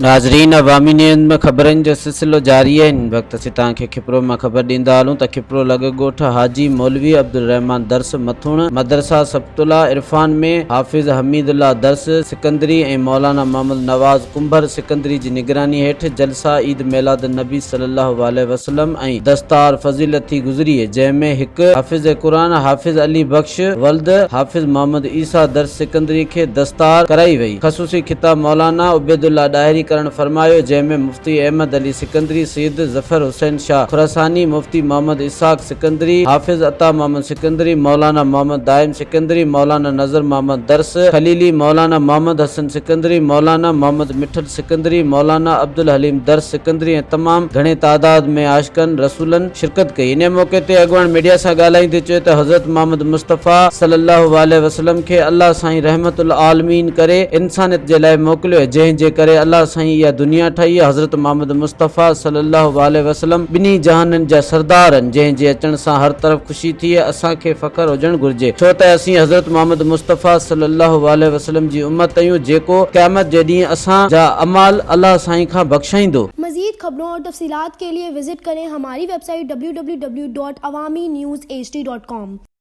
नाज़रीन, अवामी न्यूज़ में ख़बरनि जो सिलसिलो जारी है। इन वक्त असीं तव्हांखे खिपरो में ख़बर ॾींदा हलूं त खिपरो लॻ ॻोठ हाजी मौलवी अब्दुल रहमान दर्स मथुण मदरसा सबतुल्ला इरफान में हाफ़िज़ हमीदुल्लाह दर्स सिकंदरी ऐं मौलाना मोहम्मद नवाज़ कुंभर सिकंदरी जी निगरानी हेठि जलसा ईद मिलाद नबी सल्लल्लाहु अलैहि वसल्लम ऐं दस्तार फज़ीलत थी गुज़री, जंहिंमें हिकु हाफ़िज़ क़ुरान हाफ़िज़ अली बख्श वल्द हाफ़िज़ मोहम्मद ईसा दर्स सिकंदरी खे दस्तार कराई वई। ख़ुसूसी खिताब मौलाना उबैदुल्लाह डायरी करण फरमायो, जंहिंमें मुफ्ती अहमद अली सिकंदरी, सैयद ज़फ़र हुसैन शाह खुरासानी, मुफ्ती मोहम्मद इसाक सिकंदरी, हाफ़िज़ अता मोहम्मद सिकंदरी, मौलाना मोहम्मद दाइम सिकंदरी, मौलाना नज़र मोहम्मद दर्स खलीली, मौलाना मोहम्मद हसन सिकंदरी, मौलाना मोहम्मद मिठल सिकंदरी, मौलाना अब्दुल हलीम दर्स सिकंदरी ऐं तमाम घणे तादाद में आशिकन रसूलन शिरकत कई। इन मौके ते अॻवान मीडिया सां ॻाल्हाईंदे चयो त हज़रत मोहम्मद मुस्तफ़ा सल्लल्लाहु अलैहि वसल्लम खे अल्लाह साईं रहमतुल आलमीन करे इंसानियत जे लाइ मोकिलियो, जंहिं जे करे अल्लाह साईं इहा दुनिया ठाही। हज़रत मोहम्मद मुस्तफ़ा सल्लल्लाहु अलैहि वसल्लम ॿिन्ही जहाननि जा सरदार आहिनि, जंहिं जे अचण सां हर तरफ़ ख़ुशी थी। असांखे फ़ख्र हुजणु घुरिजे, छो त असीं हज़रत मोहम्मद मुस्तफ़ा सल्लल्लाहु अलैहि वसल्लम जी उम्मत आहियूं, जेको क़यामत जे ॾींहुं असां जा अमाल अल्लाह साईं खां बख़्शाईंदो। मज़ीद खबरों और तफसीलात के लिए विजिट करें हमारी वेबसाइट www.awamiNewsHD.com।